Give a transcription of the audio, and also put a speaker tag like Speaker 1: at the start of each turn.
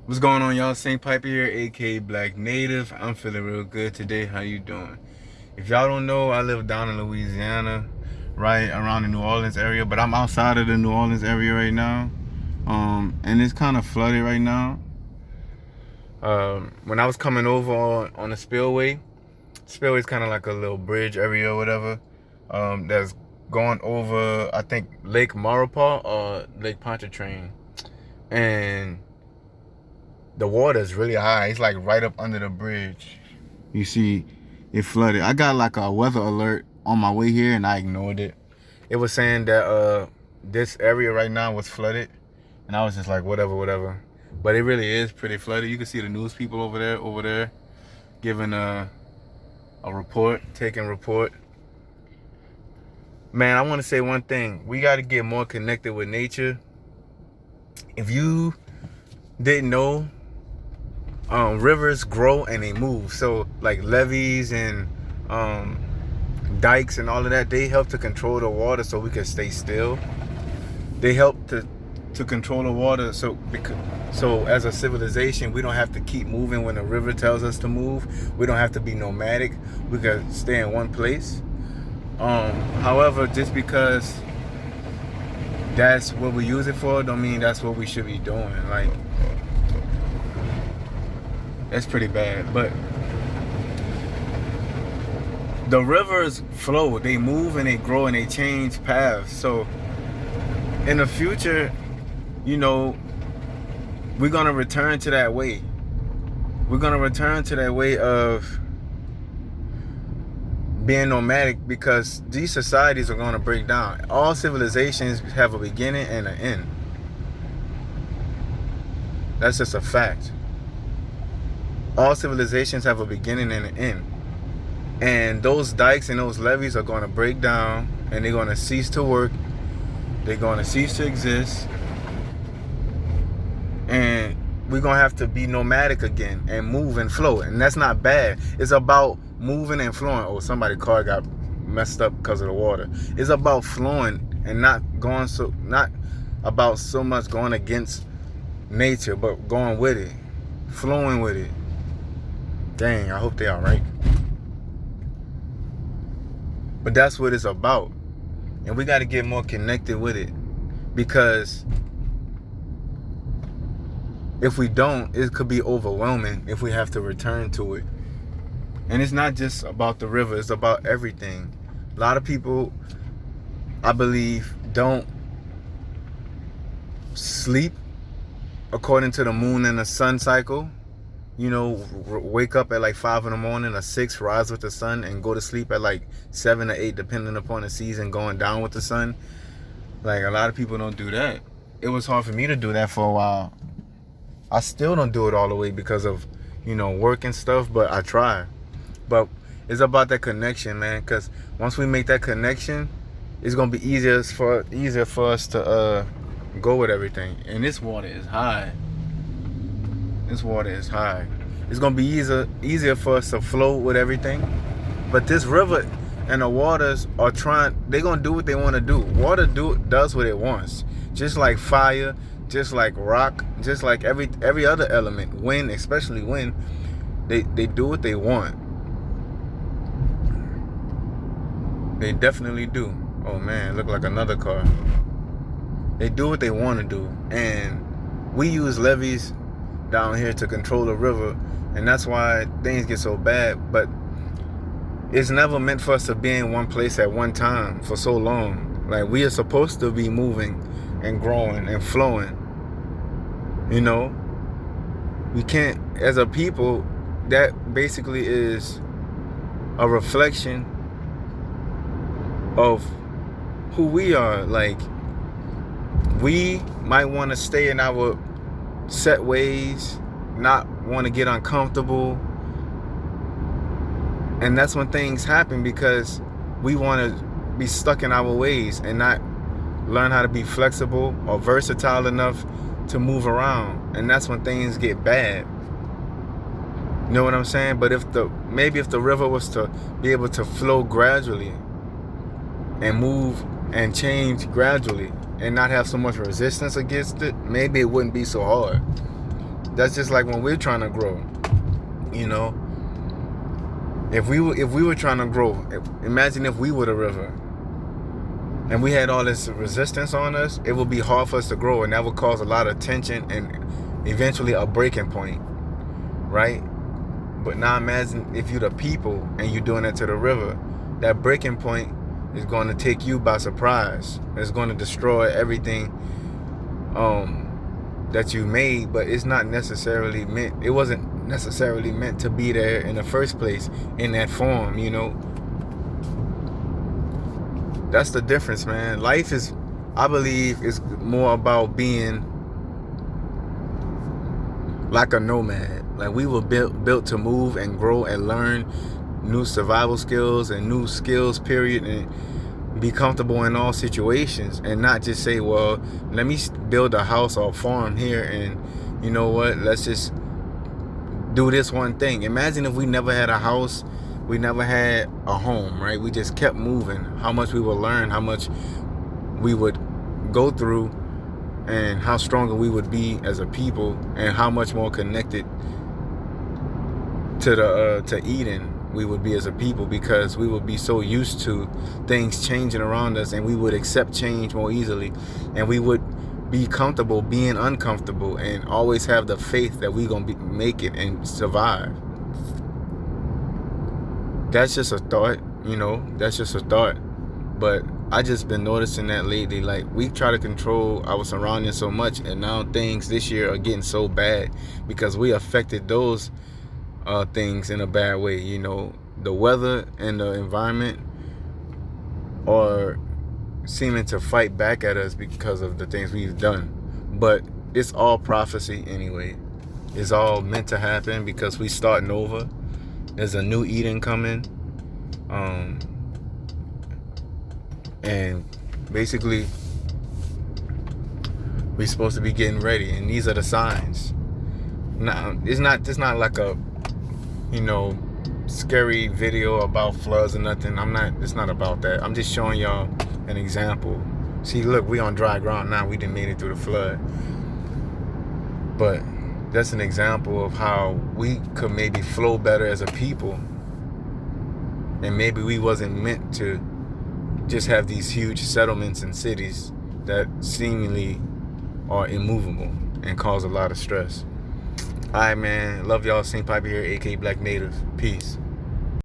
Speaker 1: What's going on, y'all? St. Piper here, aka Black Native. I'm feeling real good today. How you doing? If y'all don't know, I live down in Louisiana, right around the New Orleans area, but I'm outside of the New Orleans area right now. And it's kind of flooded right now. When I was coming over on the spillway is kind of like a little bridge area or whatever. That's going over, I think, Lake Maurepas or Lake Pontchartrain. And the water is really high. It's like right up under the bridge. You see, it flooded. I got like a weather alert on my way here and I ignored it. It was saying that this area right now was flooded. And I was just like, whatever. But it really is pretty flooded. You can see the news people over there, giving a report, taking report. Man, I want to say one thing. We got to get more connected with nature. If you didn't know, rivers grow and they move. So like levees and dikes and all of that, they help to control the water so we can stay still. They help to control the water so as a civilization we don't have to keep moving when the river tells us to move. We don't have to be nomadic. We can stay in one place. However, just because that's what we use it for don't mean that's what we should be doing. Like, that's pretty bad. But the rivers flow, they move and they grow and they change paths. So in the future, you know, we're gonna return to that way. We're gonna return to that way of being nomadic because these societies are gonna break down. All civilizations have a beginning and an end. That's just a fact. All civilizations have a beginning and an end. And those dikes and those levees are going to break down and they're going to cease to work. They're going to cease to exist. And we're going to have to be nomadic again and move and flow. And that's not bad. It's about moving and flowing. Oh, somebody's car got messed up because of the water. It's about flowing and not about so much going against nature, but going with it, flowing with it. Dang, I hope they all right. But that's what it's about. And we got to get more connected with it. Because if we don't, it could be overwhelming if we have to return to it. And it's not just about the river. It's about everything. A lot of people, I believe, don't sleep according to the moon and the sun cycle. You know, wake up at like 5 in the morning or 6, rise with the sun, and go to sleep at like 7 or 8, depending upon the season, going down with the sun. Like, a lot of people don't do that. It was hard for me to do that for a while. I still don't do it all the way because of, you know, work and stuff, but I try. But it's about that connection, man, because once we make that connection, it's going to be easier for us to go with everything. And this water is high. This water is high. It's going to be easier for us to flow with everything. But this river and the waters are they're going to do what they want to do. Water does what it wants. Just like fire, just like rock, just like every other element. Wind, especially wind, they do what they want. They definitely do. Oh man, look like another car. They do what they want to do. And we use levees down here to control the river, and that's why things get so bad. But it's never meant for us to be in one place at one time for so long. Like, we are supposed to be moving and growing and flowing. You know, we can't, as a people, that basically is a reflection of who we are. Like, we might want to stay in our set ways, not want to get uncomfortable, and that's when things happen, because we want to be stuck in our ways and not learn how to be flexible or versatile enough to move around, and that's when things get bad. You know what I'm saying? But if the river was to be able to flow gradually and move and change gradually and not have so much resistance against it, maybe it wouldn't be so hard. That's just like when we're trying to grow. You know, if we were trying to grow, imagine if we were the river, and we had all this resistance on us. It would be hard for us to grow, and that would cause a lot of tension and eventually a breaking point, right? But now imagine if you're the people and you're doing it to the river. That breaking point is going to take you by surprise. It's going to destroy everything that you made, but it's not necessarily meant. It wasn't necessarily meant to be there in the first place in that form, you know. That's the difference, man. Life is, I believe, is more about being like a nomad. Like we were built to move and grow and learn new survival skills and new skills, period, and be comfortable in all situations, and not just say, well, let me build a house or a farm here, and you know what, let's just do this one thing. Imagine if we never had a house, we never had a home, right? We just kept moving. How much we would learn, how much we would go through, and how stronger we would be as a people, and how much more connected to Eden we would be as a people, because we would be so used to things changing around us, and we would accept change more easily, and we would be comfortable being uncomfortable, and always have the faith that we gonna make it and survive. That's just a thought, you know. That's just a thought. But I just been noticing that lately. Like, we try to control our surroundings so much, and now things this year are getting so bad because we affected those things in a bad way. You know, the weather and the environment are seeming to fight back at us because of the things we've done. But it's all prophecy anyway. It's all meant to happen because we starting over. There's a new Eden coming. And basically we're supposed to be getting ready, and these are the signs. Now, it's not like a, you know, scary video about floods or nothing. It's not about that. I'm just showing y'all an example. See, look, we on dry ground now. We done made it through the flood. But that's an example of how we could maybe flow better as a people. And maybe we wasn't meant to just have these huge settlements and cities that seemingly are immovable and cause a lot of stress. Alright, man. Love y'all. St. Piper here, aka Black Native. Peace.